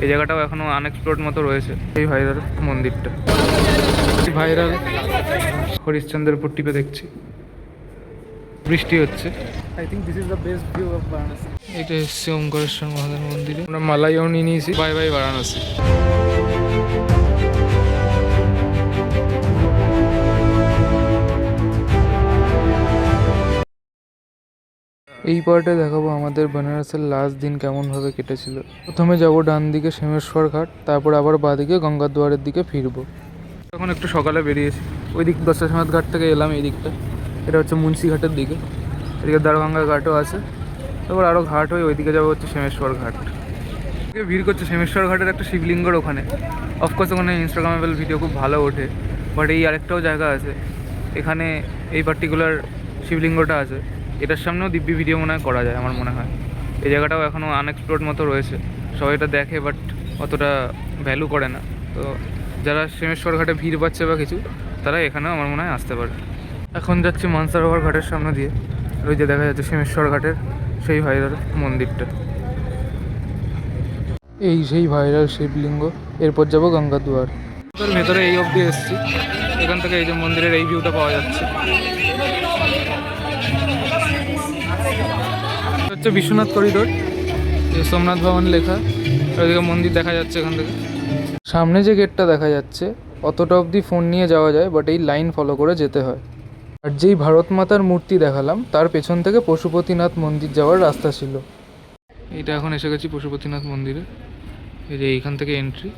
এই জায়গাটাও এখনো আনএক্সপ্লোরড মতো রয়েছে। এই ভাইরাল মন্দিরটা, ভাইরাল হরিশ্চন্দ্রের উপর টিপে দেখছি, বৃষ্টি হচ্ছে। I think this is the best view of Varanasi. এটা এসছে ওমকারেশ্বর মহাদেব মন্দিরে। আমরা মালাইও নিয়ে নিয়েছি। Bye bye Varanasi. এই পার্টে দেখাবো আমাদের বেনারসের লাস্ট দিন কেমনভাবে কেটেছিল। প্রথমে যাব ডান দিকে সোমেশ্বর ঘাট, তারপর আবার বাঁ দিকে গঙ্গার দুয়ারের দিকে ফিরবো। এখন একটু সকালে বেরিয়েছি, ওই দিক দশাসমেত ঘাট থেকে এলাম এই দিকটা। এটা হচ্ছে মুন্সি ঘাটের দিকে, এদিকে দ্বারগঙ্গা ঘাটও আছে। তারপর আরও ঘাট হয়ে ওইদিকে যাবো হচ্ছে সোমেশ্বর ঘাট। ভিড় করছে সোমেশ্বর ঘাটের একটা শিবলিঙ্গর ওখানে। অফকোর্স ওখানে ইনস্টাগ্রামেবল ভিডিও খুব ভালো ওঠে, বাট এই আরেকটাও জায়গা আছে এখানে, এই পার্টিকুলার শিবলিঙ্গটা আছে, এটার সামনেও দিব্যি ভিডিও মনে হয় করা যায় আমার মনে হয়। এই জায়গাটাও এখনও আনএক্সপ্লোরড মতো রয়েছে, সবাই এটা দেখে বাট অতটা ভ্যালু করে না। তো যারা সোমেশ্বর ঘাটে ভিড় পাচ্ছে বা কিছু, তারা এখানেও আমার মনে হয় আসতে পারে। এখন যাচ্ছি মানসারোবর ঘাটের সামনে দিয়ে, ওই যে দেখা যাচ্ছে সোমেশ্বর ঘাটের সেই ভাইরাল মন্দিরটা, এই সেই ভাইরাল শিবলিঙ্গ। এরপর যাবো গঙ্গা দুয়ার। ভেতরে এই অবধি এসেছি, এখান থেকে এই যে মন্দিরের এই ভিউটা পাওয়া যাচ্ছে। হচ্ছে বিশ্বনাথ করিডোর, সোমনাথ ভবন লেখা, ওইদিকে মন্দির দেখা যাচ্ছে এখান থেকে। সামনে যে গেটটা দেখা যাচ্ছে অতটা অবধি ফোন নিয়ে যাওয়া যায়, বাট এই লাইন ফলো করে যেতে হয়। আর যেই ভারত মাতার মূর্তি দেখালাম তার পেছন থেকে পশুপতিনাথ মন্দির যাওয়ার রাস্তা ছিল। এইটা এখন এসে গেছি পশুপতিনাথ মন্দিরে, এই যে এইখান থেকে এন্ট্রি।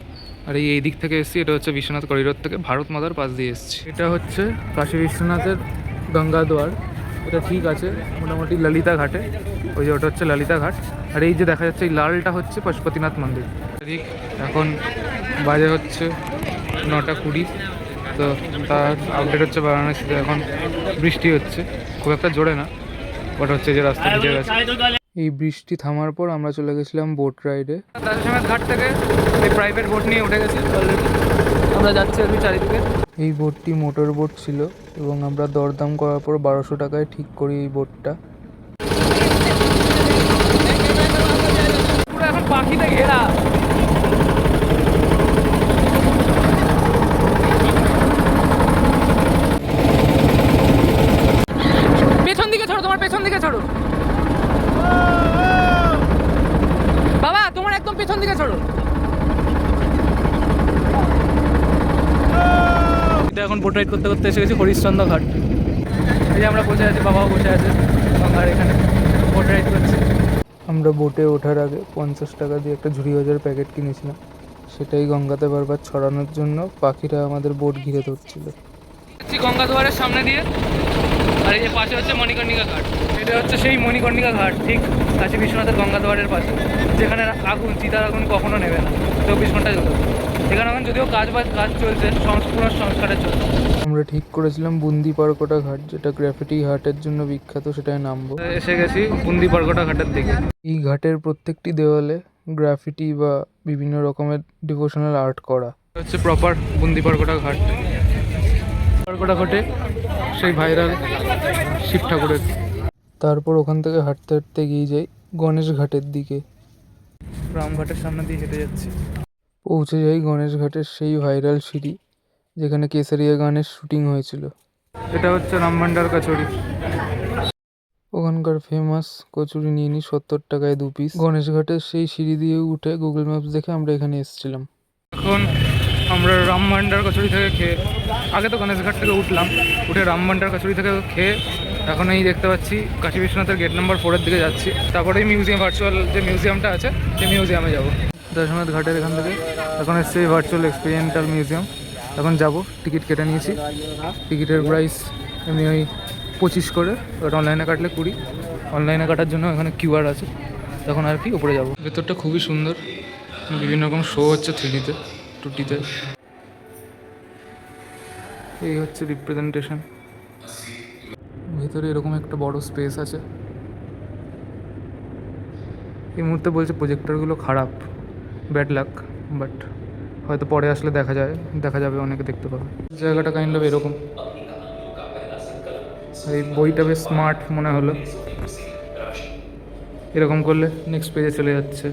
আর এই দিক থেকে এসেছি, এটা হচ্ছে বিশ্বনাথ করিডোর থেকে ভারত মাতার পাশ দিয়ে এসেছি। এটা হচ্ছে কাশী বিশ্বনাথের গঙ্গা দুয়ার। এটা ঠিক আছে মোটামুটি ললিতা ঘাটে, ওই যে ওটা হচ্ছে ললিতা ঘাট। আর এই যে দেখা যাচ্ছে এই লালটা হচ্ছে পশুপতিনাথ মন্দির। ঠিক এখন বাজে হচ্ছে 9:20। তো তার আপডেট হচ্ছে বারাণসীতে এখন বৃষ্টি হচ্ছে, খুব একটা জোরে না, বাট হচ্ছে যে রাস্তা ভিজে গেছে। এই বৃষ্টি থামার পর আমরা চলে গেছিলাম বোট রাইডে। দশাসমেত ঘাট থেকে এই প্রাইভেট বোট নিয়ে উঠে গেছি অলরেডি, আমরা যাচ্ছি আর কি চারিদিকে। এই বোটটি মোটর বোট ছিল এবং আমরা দরদাম করার পর 1200 টাকায় ঠিক করি এই বোটটা। পুরো এখন পাখিতে ঘেরা। পেছন দিকে ছড়ো, তোমার পেছন দিকে ছড়ো বাবা, তোমার একদম পেছন দিকে ছড়ো। এখন বোট রাইড করতে করতে এসে গেছি হরিশ্চন্দ্র ঘাট। এই যে আমরা বসে আছি, বাবাও বসে আছে গঙ্গার এখানে, বোট রাইড করছি। আমরা বোটে ওঠার আগে 50 টাকা দিয়ে একটা ঝুড়ি ভাজার প্যাকেট কিনেছিলাম, সেটাই গঙ্গাতে বারবার ছড়ানোর জন্য পাখিরা আমাদের বোট ঘিরে ধরছিল। গঙ্গা দুয়ারের সামনে দিয়ে, আর এই যে পাশে হচ্ছে মণিকর্ণিকা ঘাট। এটা হচ্ছে সেই মণিকর্ণিকা ঘাট, ঠিক কাশী বিশ্বনাথের গঙ্গা দুয়ারের পাশে, যেখানে আগুন, চিতার আগুন কখনো নেবে না, 24 ঘন্টা জ্বলবে। এখানে এখন যদিও কাজ চলছে, সংস্কারের জন্য। আমরা ঠিক করেছিলাম বুন্দি পারকোটা ঘাট, যেটা গ্রাফিটি ঘাটের জন্য বিখ্যাত, সেটাই নামবো। এসে গেছি বুন্দি পারকোটা ঘাটের দিকে। এই ঘাটের প্রত্যেকটি দেওয়ালে গ্রাফিটি বা বিভিন্ন রকমের ডিভোশনাল আর্ট করা। হচ্ছে প্রপার বুন্দি পারকোটা ঘাট। পারকোটা ঘাটে সেই ভাইরাল শিব ঠাকুরের। তারপর ওখান থেকে হাঁটতে হাঁটতে গিয়ে যাই গণেশ ঘাটের দিকে। রামঘাটের সামনে দিয়ে হেঁটে যাচ্ছি, পৌঁছে যাই গণেশ ঘাটের সেই ভাইরাল সিঁড়ি যেখানে কেসারিয়া গানের শুটিং হয়েছিল। এটা হচ্ছে রামভান্ডার কচুরি, ওখানকার ফেমাস কচুরি নিয়ে নিই 70 টাকায় 2 পিস। গণেশ ঘাটের সেই সিঁড়ি দিয়ে উঠে গুগল ম্যাপস দেখে আমরা এখানে এসেছিলাম। এখন আমরা রামভান্ডার কচুরি থেকে খেয়ে, আগে তো গণেশ ঘাট থেকে উঠলাম, উঠে রামভান্ডার কচুরি থেকে খেয়ে এখন এই দেখতে পাচ্ছি কাশী বিশ্বনাথের গেট নাম্বার 4-এর দিকে যাচ্ছি। তারপরে এই মিউজিয়াম, ভার্চুয়াল যে মিউজিয়ামটা আছে সেই মিউজিয়ামে যাবো। দশাসমেত ঘাটের এখান থেকে এখন এসছে এই ভার্চুয়াল এক্সপেরিয়েন্টাল মিউজিয়াম। এখন যাব, টিকিট কেটে নিয়েছি। টিকিটের প্রাইস এমনি ওই 25 করে, ওটা অনলাইনে কাটলে 20। অনলাইনে কাটার জন্য এখানে কিউআর আছে, তখন আর কি উপরে যাব। ভেতরটা খুবই সুন্দর, বিভিন্ন রকম শো হচ্ছে 3Dতে, 2Dতে। এই হচ্ছে রিপ্রেজেন্টেশন। ভেতরে এরকম একটা বড় স্পেস আছে। এই মুহূর্তে বলছে প্রজেক্টরগুলো খারাপ, ব্যাড লাক, বাট হয়তো পরে আসলে দেখা যাবে, অনেকে দেখতে পাবে। জায়গাটা কাইন্ড অফ এরকম। এই বইটা বেশ স্মার্ট মনে হলো, এরকম করলে নেক্সট পেজে চলে যাচ্ছে।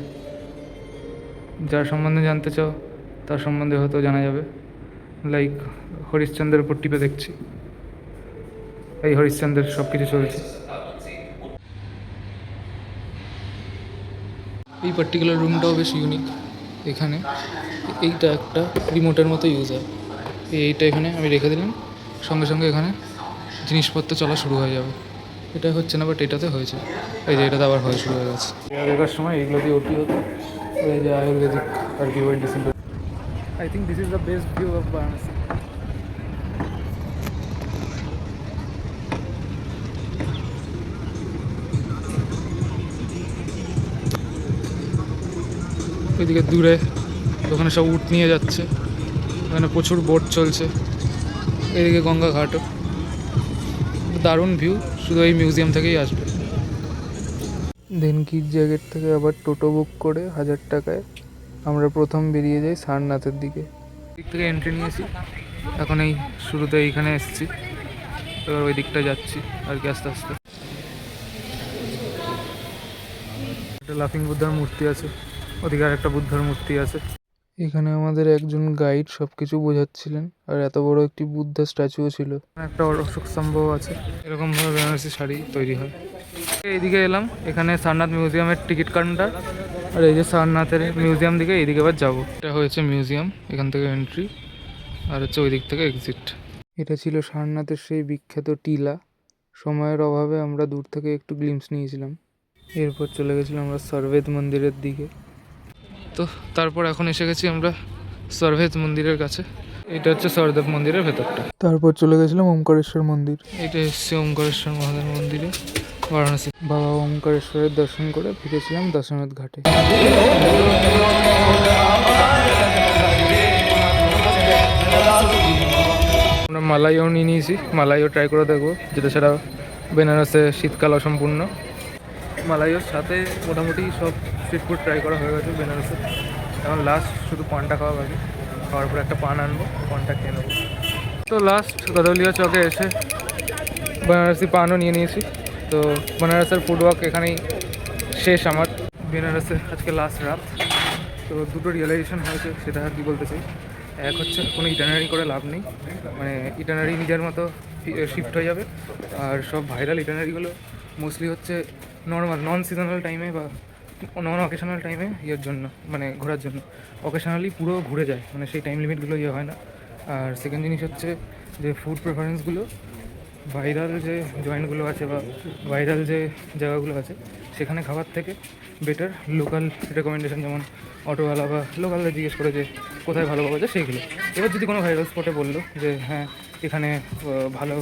যার সম্বন্ধে জানতে চাও তার সম্বন্ধে হয়তো জানা যাবে। লাইক হরিশ্চন্দ্রের উপর টিপে দেখছি, এই হরিশ্চন্দ্রের সব কিছু চলছে। এই পার্টিকুলার রুমটাও বেশ ইউনিক। এখানে এইটা একটা রিমোটের মতো ইউজ হয়। এইটা এখানে আমি রেখে দিলাম, সঙ্গে সঙ্গে এখানে জিনিসপত্র চলা শুরু হয়ে যাবে। এটা হচ্ছে না, বাট এটাতে হয়েছে। এই যে এটাতে আবার হয়ে শুরু হয়ে গেছে। আগেকার সময় এইগুলো দিয়ে ওটি হতো। এই যে আয়ুর্বেদিক আর কি medicine. I think this is the best view of Varanasi. ওইদিকে দূরে ওখানে সব উট নিয়ে যাচ্ছে, ওখানে প্রচুর বোট চলছে। এদিকে গঙ্গা ঘাটও, দারুণ ভিউ। শুধু এই মিউজিয়াম থেকেই আসবে। দেন গির্জা গেট থেকে আবার টোটো বুক করে 1000 টাকায় আমরা প্রথম বেরিয়ে যাই সারনাথের দিকে। দিক থেকে এন্ট্রি নিয়েছি, এখন এই শুরুতে এইখানে এসেছি, এবার ওই দিকটা যাচ্ছি আর কি আস্তে আস্তে। একটা লাফিং বুদ্ধার মূর্তি আছে, ওদিকে আর একটা বুদ্ধার মূর্তি আছে। এখানে আমাদের একজন গাইড সব কিছু বোঝাচ্ছিলেন, আর এত বড় একটি বুদ্ধা স্ট্যাচুও ছিল। একটা অশোক স্তম্ভও আছে। এরকমভাবে বেনারসি শাড়ি তৈরি হয়। এইদিকে এলাম, এখানে সারনাথ মিউজিয়ামের টিকিট কাউন্টার, আর এই যে সারনাথের মিউজিয়াম দিকে এইদিকে এবার যাবো। এটা হয়েছে মিউজিয়াম, এখান থেকে এন্ট্রি, আর হচ্ছে ওই দিক থেকে এক্সিট। এটা ছিল সারনাথের সেই বিখ্যাত টিলা। সময়ের অভাবে আমরা দূর থেকে একটু গ্লিমস নিয়েছিলাম। এরপর চলে গেছিলাম আমরা সরভেদ মন্দিরের দিকে। তো তারপর এখন এসে গেছি আমরা সরভেদ মন্দিরের কাছে। এটা হচ্ছে সরদেব মন্দিরের ভেতরটা। তারপর চলে গেছিলাম ওমকারেশ্বর মন্দির। এটা এসছে ওমকারেশ্বর মহাদেব মন্দিরে বারাণসী। বাবা ওমকারেশ্বরের দর্শন করে ফিরেছিলাম দশমেধ ঘাটে। আমরা মালাইও নিয়ে নিয়েছি, মালাইও ট্রাই করে দেখবো, যেটা ছাড়া বেনারসে শীতকাল অসম্পূর্ণ। মালাইয়ের সাথে মোটামুটি সব স্ট্রিট ফুড ট্রাই করা হয়ে গেছে বেনারসে। এখন লাস্ট শুধু পানটা খাওয়া বাকি। খাওয়ার পর একটা পান আনবো, পানটা খেয়ে নেবো। তো লাস্ট গদৌলিয়া চকে এসে বেনারসি পানও নিয়ে নিয়েছি। তো বেনারসের ফুড ওয়াক এখানেই শেষ আমার। বেনারসে আজকে লাস্ট রাত। তো দুটো রিয়েলাইজেশন হয়েছে, সেটা আর কি বলতে চাই। এক হচ্ছে কোনো ইটানারি করে লাভ নেই, মানে ইটানারি নিজের মতো শিফট হয়ে যাবে। আর সব ভাইরাল ইটানারিগুলো মোস্টলি হচ্ছে নর্মাল নন সিজনাল টাইমে বা নন অকেশনাল টাইমে ইয়ের জন্য, মানে ঘোরার জন্য। অকেশনালি পুরো ঘুরে যায়, মানে সেই টাইম লিমিটগুলো ইয়ে হয় না। আর সেকেন্ড জিনিস হচ্ছে যে ফুড প্রেফারেন্সগুলো ভাইরাল যে জয়েন্টগুলো আছে বা ভাইরাল যে জায়গাগুলো আছে সেখানে খাবার থেকে বেটার লোকাল রেকমেন্ডেশন, যেমন অটোওয়ালা বা লোকালদের জিজ্ঞেস করে যে কোথায় ভালো পাওয়া যায় সেইগুলো। এবার যদি কোনো ভাইরাল স্পটে বললো যে হ্যাঁ এখানে ভালো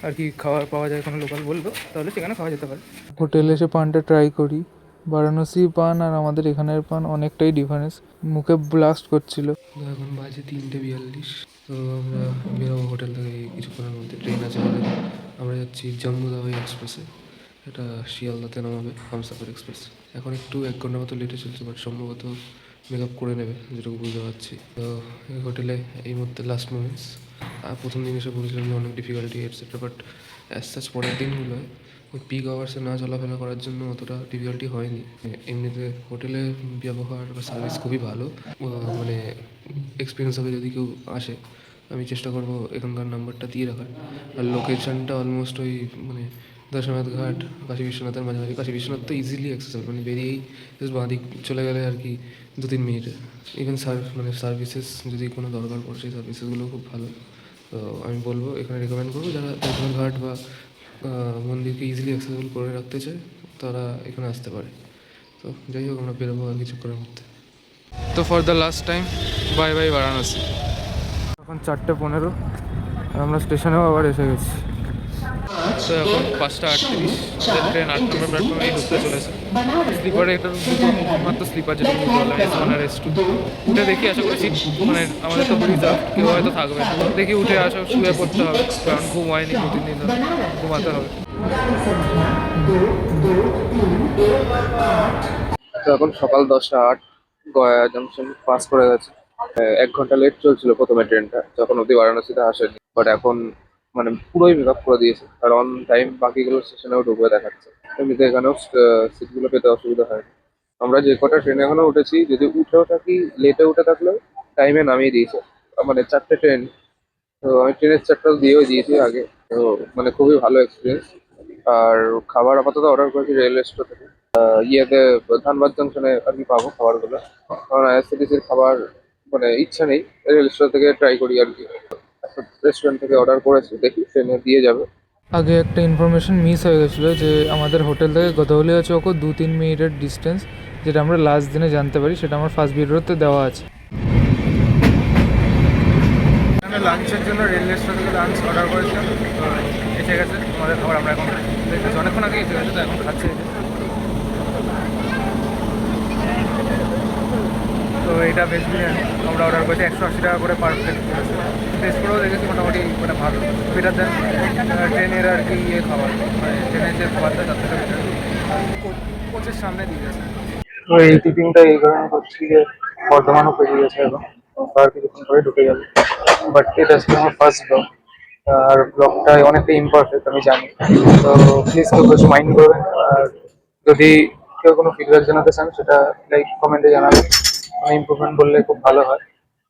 আর কি খাবার পাওয়া যায়, কোনো লোকাল বললো, তাহলে সেখানে খাওয়া যেতে পারে। হোটেলে এসে পানটা ট্রাই করি। বারাণসী পান আর আমাদের এখানের পান অনেকটাই ডিফারেন্স, মুখে ব্লাস্ট করছিল। এখন বাজে 3:42। তো আমরা বেরোবো হোটেল থেকে কিছুক্ষণের মধ্যে। ট্রেন আছে আমাদের, আমরা যাচ্ছি জম্মু তাওয়াই এক্সপ্রেসে। এটা শিয়ালদাতে নামাবে হামসাফার এক্সপ্রেস। এখন একটু 1 ঘন্টা মতো লেটে চলছে, বাট সম্ভবত মেকআপ করে নেবে যেটুকু বুঝতে পারছি। তো এই হোটেলে এই মুহূর্তে লাস্ট মোমেন্টস। প্রথম দিন এসে বলেছিলাম যে অনেক difficulty etcetera, but as such পরের দিনগুলোয় ওই পিক আওয়ার্সে না চলাফেরা করার জন্য অতটা ডিফিকাল্টি হয়নি। এমনিতে হোটেলের ব্যবহার বা সার্ভিস খুবই ভালো। মানে এক্সপিরিয়েন্স হবে যদি কেউ আসে। আমি চেষ্টা করবো এখানকার নাম্বারটা দিয়ে রাখার। আর লোকেশানটা অলমোস্ট ওই মানে দশমেধ ঘাট কাশী বিশ্বনাথের মাঝামাঝি। কাশী বিশ্বনাথ তো ইজিলি অ্যাক্সেসেবল, মানে বেরিয়েই জাস্ট বাঁ দিক চলে গেলে আর কি 2-3 মিনিটে। ইভেন মানে সার্ভিসেস যদি কোনো দরকার পড়ে সেই সার্ভিসেসগুলো খুব ভালো। তো আমি বলবো এখানে রেকমেন্ড করবো যারা দশমেধ ঘাট বা মন্দিরকে ইজিলি অ্যাক্সেসেবল করে রাখতে চায় তারা এখানে আসতে পারে। তো যাই হোক, আমরা বেরোবো আর কিছুক্ষণের মধ্যে। তো for the last time bye bye Varanasi. এখন 4:15 আর আমরা স্টেশনেও আবার এসে গেছি। তো এখন 5:38, ট্রেন 8 নম্বর প্ল্যাটফর্মেই ঢুকতে চলেছে। স্লিপারে একটা মাত্র স্লিপার যেটা বুঝতে পারলাম S1 আর S2। উঠে দেখি, আশা করছি মানে আমাদের তো রিজার্ভ কেউ হয়তো থাকবে না। দেখি উঠে আসা শুয়ে পড়তে হবে, কারণ ঘুম হয়নি 2-3 দিন ধরে, ঘুমাতে হবে। তো এখন সকাল 10:08, গয়া জংশন পাস করে গেছে। 1 ঘন্টা লেট চলছিল প্রথমে ট্রেনটা, যখন অব্দি বারাণসীতে আসেনি। বাট এখন মানে পুরোই মেকআপ করে দিয়েছে, আর অন টাইম বাকিগুলো স্টেশনেও ঢুকবে দেখাচ্ছে। এমনিতে এখানেও সিটগুলো পেতে অসুবিধা হয়। আমরা যে কটা ট্রেনে এখনো উঠেছি, যদি উঠেও থাকি লেটে উঠে থাকলেও টাইমে নামিয়ে দিয়েছে। মানে 4টে ট্রেন, তো আমি ট্রেনের চারটা দিয়েও দিয়েছি আগে। তো মানে খুবই ভালো এক্সপিরিয়েন্স। আর খাবার আপাতত অর্ডার করেছি রেলওয়ে স্টোর থেকে। ইয়েতে ধানবাদ জংশনে আর কি পাবো খাবারগুলো, কারণ আইআরসিটিসির খাবার মানে ইচ্ছা নেই, রেল স্টোর থেকে ট্রাই করি আর কি। রেস্টুরেন্ট থেকে অর্ডার করেছি, দেখি ট্রেনে দিয়ে যাবে। আগে একটা ইনফরমেশন মিস হয়ে গেছিলো যে আমাদের হোটেল থেকে গদহলিয়া চৌকো 2-3 মিনিটের ডিস্টেন্স, যেটা আমরা লাস্ট দিনে জানতে পারি, সেটা আমার ফার্স্ট ভিডিওতে দেওয়া আছে। এখানে লাঞ্চের জন্য রেলওয়ে স্টেশন থেকে লাঞ্চ অর্ডার করেছিলাম, তো এসে গেছে আমাদের খাবার। আমরা এখন দেখেছি অনেকক্ষণ আগে এসে গেছে, তো এখন খাচ্ছি এই যে। তো এটা ভেজ বিরিয়ানি আমরা অর্ডার করেছি, 180 টাকা করে পার প্লেট। টেস্ট করেও দেখেছি মোটামুটি মানে ভালো, বেটার দেন ট্রেনের আর কি ইয়ে খাবার, মানে ট্রেনের যে খাবারটা তার থেকে বেটার। কোচের সামনে দিয়ে গেছে। তো এই টিফিনটা এই কারণে করছি যে বর্ধমানও পেরিয়ে গেছে এখন, আর কিছুক্ষণ পরে ঢুকে যাবে। বাট এটা ছিল আমার ফার্স্ট ব্লগ, আর ব্লগটা অনেকটা ইমপারফেক্ট আমি জানি, তো প্লিজ কেউ কিছু মাইন্ড করবেন। আর যদি কেউ কোনো ফিডব্যাক জানাতে চান সেটা লাইক কমেন্টে জানাবেন, কোনো ইমপ্রুভমেন্ট বললে খুব ভালো হয়।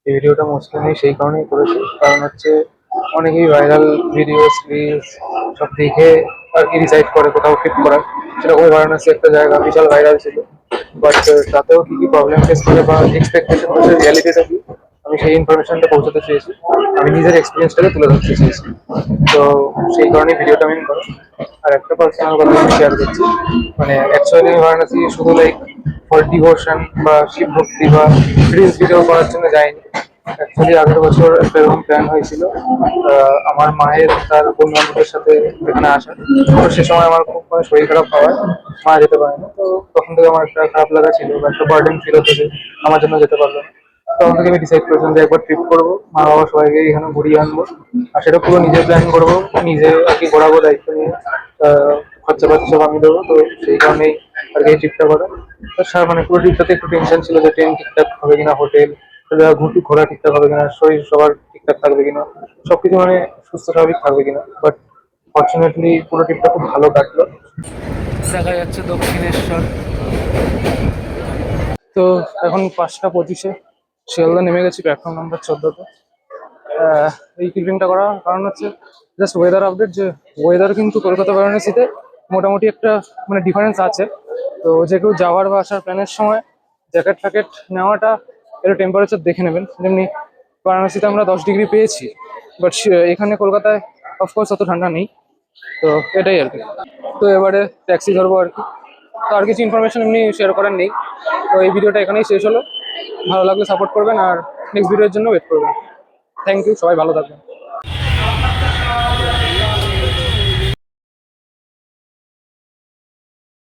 এই ভিডিওটা মোস্টলি আমি সেই কারণেই করেছি, কারণ হচ্ছে অনেকেই ভাইরাল ভিডিওস রিলস সব দেখে আর কি ডিসাইড করে কোথাও ট্রিপ করার। সেরকম বারাণসী একটা জায়গা বিশাল ভাইরাল ছিল, বাট তাতেও কি কি প্রবলেম ফেস করে বা এক্সপেকটেশন হচ্ছে রিয়ালিটিটা কি, আমি সেই ইনফরমেশনটা পৌঁছাতে চেয়েছি। আমি নিজের এক্সপিরিয়েন্সটাকে তুলে ধরতে চেয়েছি, তো সেই কারণে ভিডিওটা আমি করো। আর একটা পার্সোনাল কথা আমি শেয়ার করছি, মানে অ্যাকচুয়ালি আমি বারাণসী শুধু লাইক ফর ডিভোশন বা শিব ভক্তি বা রিলস ভিডিও করার জন্য যাইনি। অ্যাকচুয়ালি আগের বছর একটা এরকম প্ল্যান হয়েছিল আমার মায়ের তার বন্ধু বান্ধবের সাথে এখানে আসার। তো সে সময় আমার খুব মানে শরীর খারাপ হওয়ায় মা যেতে পারে না, তো তখন থেকে আমার একটা খারাপ লাগা ছিল বা একটা বার্ডেন ফিল হতো যে আমার জন্য যেতে পারলো না। তখন থেকে আমি ডিসাইড করেছিলাম যে একবার ট্রিপ করবো, মা বাবা সবাইকে এখানে ঘুরিয়ে আনবো, আর সেটা পুরো নিজে প্ল্যান করবো, নিজে আর কি ঘোরাবো, দায়িত্ব নিয়ে খরচা পাতি সব আমি দেবো। তো সেই কারণেই আর কি এই ট্রিপটা করা। তো মানে পুরো ট্রিপটাতে একটু টেনশন ছিল যে ট্রেন ঠিকঠাক হবে কিনা, হোটেল ঘোরা ঠিকঠাক হবে কিনা, শরীর সবার ঠিকঠাক থাকবে কিনা, সবকিছু মানে সুস্থ স্বাভাবিক থাকবে কিনা। বাট ফর্চুনেটলি পুরো ট্রিপটা খুব ভালো কাটলো। দেখা যাচ্ছে দক্ষিণেশ্বর। তো এখন 5টা 25-এ শিয়ালদা নেমে গেছি প্ল্যাটফর্ম নাম্বার 14-তে। এই টিফিনটা করা কারণ হচ্ছে জাস্ট ওয়েদার আপডেট, যে ওয়েদার কিন্তু কলকাতা বারাণসীতে মোটামুটি একটা মানে ডিফারেন্স আছে। তো যে কেউ যাওয়ার বা আসার প্ল্যানের সময় জ্যাকেট ফ্যাকেট নেওয়াটা, একটু টেম্পারেচার দেখে নেবেন। যেমনি বারাণসীতে আমরা 10 ডিগ্রি পেয়েছি, বাট এখানে কলকাতায় অফকোর্স অত ঠান্ডা নেই। তো এটাই আর কি। তো এবারে ট্যাক্সি ধরবো আর কি। তো আর কিছু ইনফরমেশন এমনি শেয়ার করার নেই। তো এই ভিডিওটা এখানেই শেষ হলো। ভালো লাগলে সাপোর্ট করবেন আর নেক্সট ভিডিওর জন্য ওয়েট করবেন। থ্যাংক ইউ, সবাই ভালো থাকবেন।